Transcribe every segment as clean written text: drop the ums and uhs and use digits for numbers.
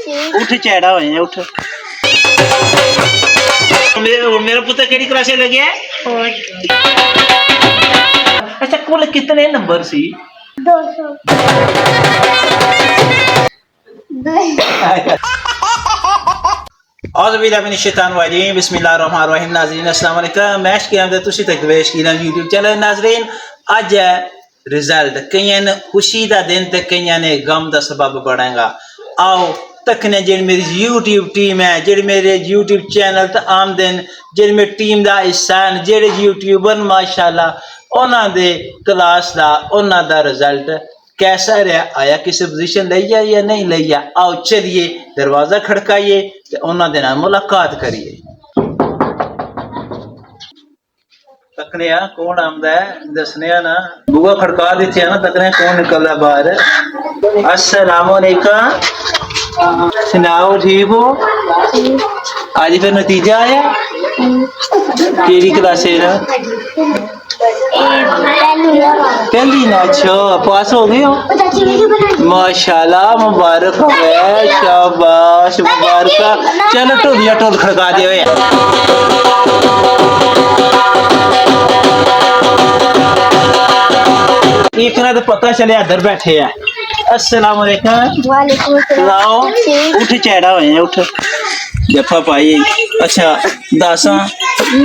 उठ चैड़ा हो जाए उठ। मेरा पुत्र केड़ी क्लास में लगे है? अच्छा कुल कितने नंबर सी? 200। बिस्मिल्लाहिर्रहमानिर्रहीम। नाज़रीन अस्सलाम वालेकुम। मैश की आमद तुसी तक दवेश की यूट्यूब चैनल। नाज़रीन अज है रिजल्ट, कई ने खुशी का दिन तो कई ने गम का सबब बनेगा। आओ तकने जी मेरी यूट्यूब टीम है, जी मेरे यूट्यूब चैनल तो आमदन जी मेरी टीम का हिस्सा है, जेडे यूट्यूबर माशाल्लाह उन्होंने क्लास का उन्होंने रिजल्ट कैसा रहा, आया किसी पोजीशन लिया या नहीं लिया। आओ चलिए दरवाजा खड़काइए तो उन्होंने नाल मुलाकात करिए। तकने कौन आमदा है दसने ना, बुआ खड़का देते ना, तकने कौन निकलदा बाहर। अस्सलाम वालेकुम, सुनाओ ठीक हो? आज फिर नतीजा आया केड़ी क्लास है? पहली ना। अच्छा पास हो गए हो माशाल्लाह, मुबारक हो, शाबाश मुबारक। चलो टोलिया टोल खड़का दियो। एक ना तो पता चले इधर बैठे है। अस्सलाम वालेकुम। वालेकुम लाओ उठ चैड़ा हो जाए उठ, जफा पाई। अच्छा दासा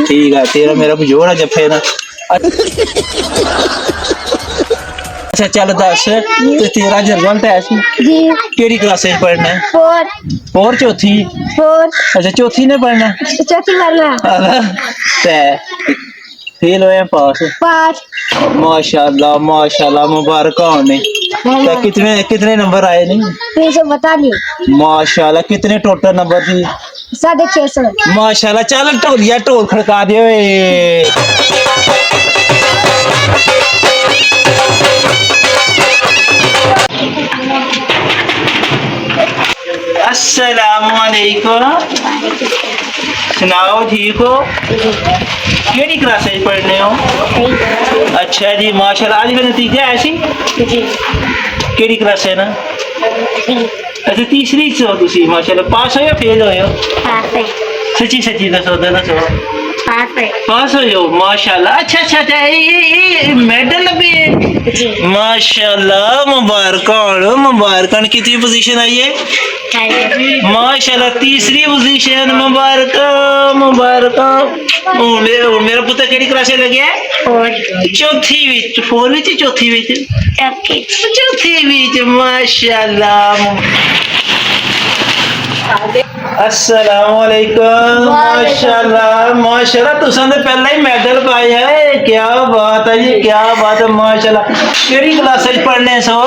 ठीक है, तेरा मेरा जोड़ है जफे ना। अच्छा चल दस तो तेरा रिजल्ट है जी। केड़ी क्लास में पढ़ना है? 4। 4 चौथी? 4। अच्छा चौथी ने पढ़ना? चौथी वाला फेल होया पास? 5। माशाल्लाह माशाल्लाह मुबारक होने। तो कितने कितने नंबर आए नहीं? 342। माशाल्लाह कितने टोटल नंबर थी? 650। माशाल्लाह। चल ढोलिया ढोल खड़का दियो। अस्सलाम वालेकुम, सुनाओ ठीक हो? केड़ी क्लास में पढ़ने हो? अच्छा जी माशाल्लाह। आज का नतीजा ऐसी केड़ी क्लास है ना? अच्छा तीसरी च हो तुसी माशाल्लाह। पास हो या फेल हो? सच्ची सच्ची दसो दसो। पास हो माशाल्लाह। अच्छा अच्छा अच्छा ये मेडल भी माशाल्लाह, मुबारक हो मुबारक। कितनी पोजीशन आई है? माशाल्लाह तीसरी पोजीशन, मुबारक मुबारक। मेरा पुत्र केड़ी क्लास में लगे है? चौथी विच। 4 विच चौथी विच? चौथी विच माशाल्लाह। अस्सलाम वालेकुम। माशाल्लाह माशाल्लाह तुसां ते पहला ही मेडल पाया है। क्या बात है जी, क्या बात है माशाल्लाह। केड़ी क्लास में पढ़ने सो?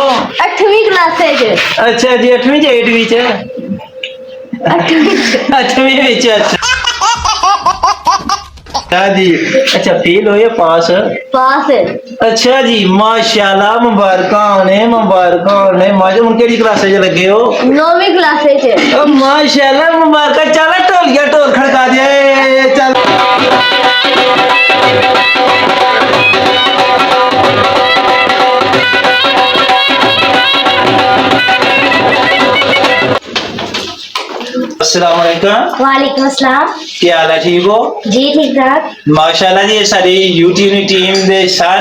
8वीं क्लास है। अच्छा जी 8वीं च 8वीं च 8वीं विच। अच्छा जी। अच्छा फेल हो या पास? पास। अच्छा जी माशाल्लाह मुबारक होने मुबारक होने। माशाल्लाह केड़ी क्लास में लगे हो? 9वीं क्लास है। माशाल्लाह मुबारक। चल ढोलिया ढोल खड़का दे चल। अस्सलाम वालेकुम। वालेकुम अस्सलाम। क्या हाल है ठीक हो? जी ठीक ठाक। माशाल्लाह जी सारी यूट्यूब की टीम दे सर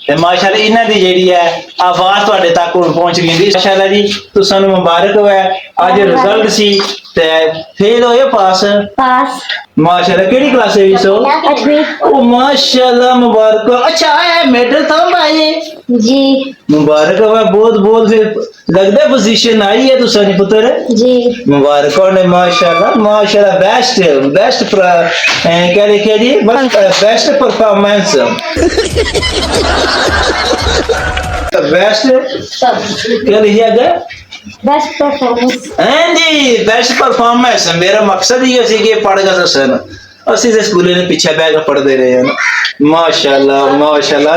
ते माशाल्लाह इन्हां दी जेहड़ी है आवाज तुहाडे तक हुण पहुंच गई। माशाल्लाह जी तुसां नूं मुबारक होवे। आज रिजल्ट सी ते फेल होए पास? पास। माशाल्लाह केड़ी क्लास में सो? 8वीं। ओ माशाल्लाह मुबारक। अच्छा आया मेडल था भाई? जी मुबारक हो बहुत बहुत। फिर लगदा पोजीशन आई है तुसां दी पुत्र? जी मुबारक होने माशाल्लाह माशाल्लाह। बेस्ट बेस्ट क्या लिखे जी? Best performance. बेस्ट क्या लिखा गया? Best performance. हाँ जी बेस्ट परफॉर्मेंस। मेरा मकसद ही सी कि पढ़ के दसन। असी तो स्कूल ने पीछे बह के पढ़ते रहे हैं माशाल्लाह माशाल्लाह।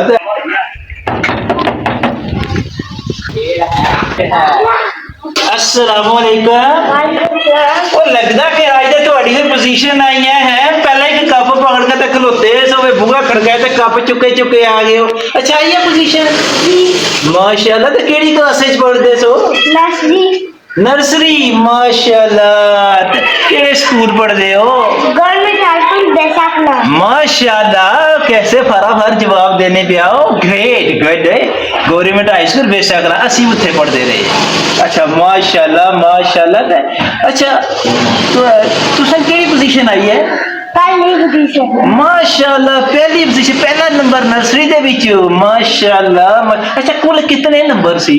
अस्सलाम वालेकुम। वो लगदा कि आज तो तुम्हारी पोजीशन आई है। पहले ही कप पकड़ के तक खलोते सो बुआ खड़काए तो कप चुके चुके आ गए हो। अच्छा आई है पोजीशन? माशाल्लाह। तो केड़ी क्लास में पढ़ते सो? नर्सरी माशाल्लाह केड़े स्कूल पढ़दे हो गवर्नमेंट हाई स्कूल बैसाखला माशाल्लाह कैसे फटाफट जवाब देने पे आओ great good government high school बेशकरा असी उत्थे पढ़दे रहे अच्छा माशाल्लाह माशाल्लाह अच्छा तो तुसन केड़ी पोजीशन आई है पहली पोजीशन माशाल्लाह पहली पोजीशन पहला नंबर नर्सरी दे विच माशाल्लाह अच्छा कुल कितने नंबर सी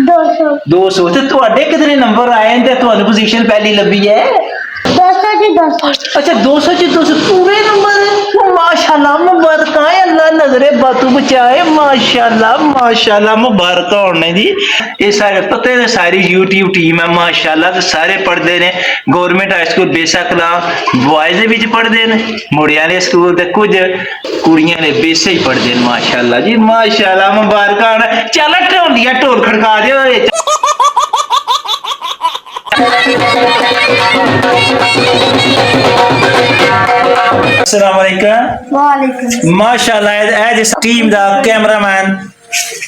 200 200 ਤੇ ਤੁਹਾਡੇ ਕਿਤਨੇ ਨੰਬਰ ਆਏ ਤੇ ਤੁਹਾਨੂੰ ਪੋਜੀਸ਼ਨ ਪਹਿਲੀ ਲੱਭੀ ਹੈ 200 जी 200 अच्छा 200 ਚ 200 पूरे नंबर माशाल्लाह मुबारक है अल्लाह नजरे बातू बचाए माशाल्लाह माशाल्लाह मुबारक होने दी ये सारे पते ने सारी YouTube टीम है माशाल्लाह ते सारे पढ़दे ने गवर्नमेंट हाई स्कूल बेसकला बॉयज दे विच पढ़दे ने मुंडियां दे स्कूल ते कुछ कुड़ियां ने बेसे ही पढ़दे ने माशाल्लाह जी माशाल्लाह मुबारक होने चल ढोलिया ढोल खड़का दियो अस्सलाम वालेकुम वालेकुम माशाल्लाह एज टीम दा कैमरामैन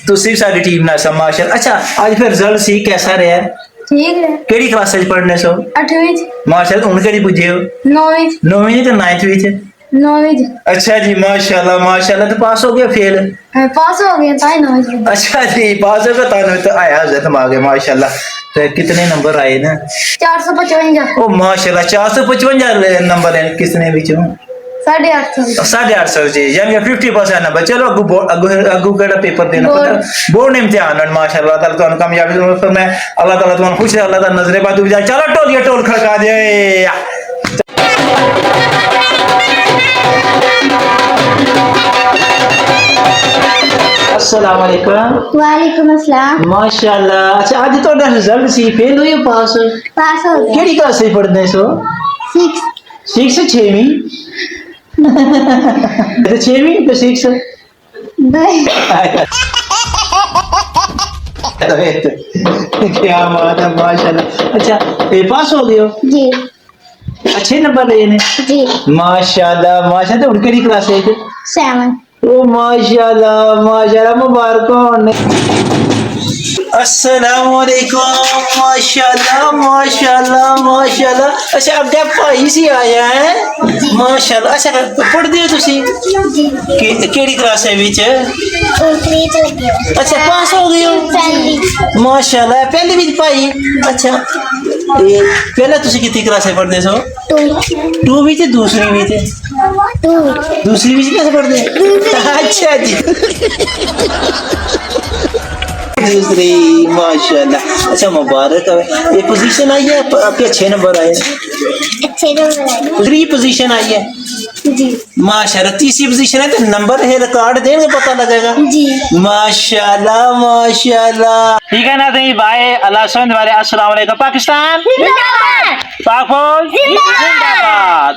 ਤੁਸੀਂ ਸਾਡੀ ਟੀਮ ਨਾਲ ਸਾ ਮਾਸ਼ਾਅੱਲਾ ਅੱਛਾ ਅੱਜ ਫਿਰ ਰਿਜ਼ਲਟ ਸੀ कैसा ਰਿਹਾ ठीक है ਕਿਹੜੀ ਕਲਾਸ ਵਿੱਚ ਪੜ੍ਹਨੇ ਸੋ 8वीं ਮਾਸ਼ਾਅੱਲਾ ਹੁਣ ਕਿਹੜੀ ਪੁੱਜੇ ਹੋ 9वीं 9ਵੀਂ ਤੇ 9th ਵਿੱਚ 9वीं अच्छा जी माशाल्लाह तो पास हो गया फेल पास हो गया था 9वीं अच्छा जी पास हो गया तो आया हजरत मांगे माशाल्लाह तो कितने नंबर आए ना 455 ओ माशाल्लाह 455 नंबर है किसने विचों 850 850 जी यानी 50% नंबर चलो अगू केड़ा पेपर देना पड़ता बोर्ड इम्तिहान माशाल्लाह ताला तुहानू कामयाबी दे पर मैं अल्लाह ताला तुहानू खुश अल्लाह ताला नजरे बादू जा चलो टोलिया टोल खड़का दे अस्सलाम वालेकुम वालेकुम अस्सलाम माशाल्लाह अच्छा आज तो रिजल्ट सी फेल हुई पास पास हो गया केड़ी क्लास से पढ़ने सो 6 6 6वीं तो 6वीं तो 6 क्या बात है माशाल्लाह अच्छा ये पास हो गए हो जी अच्छे नंबर लिए ने जी माशाल्लाह माशाल्लाह तो केड़ी क्लास है 7 ओ माशाल्लाह माशाल्लाह मुबारक होने अस्सलाम वालेकुम माशाल्लाह माशाल्लाह माशाल्लाह अच्छा अगे भाई सी आया है माशाल्लाह अच्छा पढ़दे हो तुसी केड़ी क्लास है विच अच्छा पास हो गए हो माशाल्लाह पहली विच भाई अच्छा ये पहले तुसी कितनी क्लास है पढ़दे सो 2 विच दूसरी विच दूसरी विच कैसे पढ़दे अच्छा जी दूसरी माशाल्लाह अच्छा मुबारक है ये पोजीशन आई है आपके अच्छे नंबर आए अच्छे नंबर 3 पोजीशन आई है जी माशाल्लाह तीसरी पोजीशन है तो नंबर है रिकॉर्ड देंगे पता लगेगा जी माशाल्लाह माशाल्लाह ठीक है ना तो भाई अल्लाह सुन वाले अस्सलाम वालेकुम पाकिस्तान जिंदाबाद पाक फौज जिंदाबाद। जिंदाबाद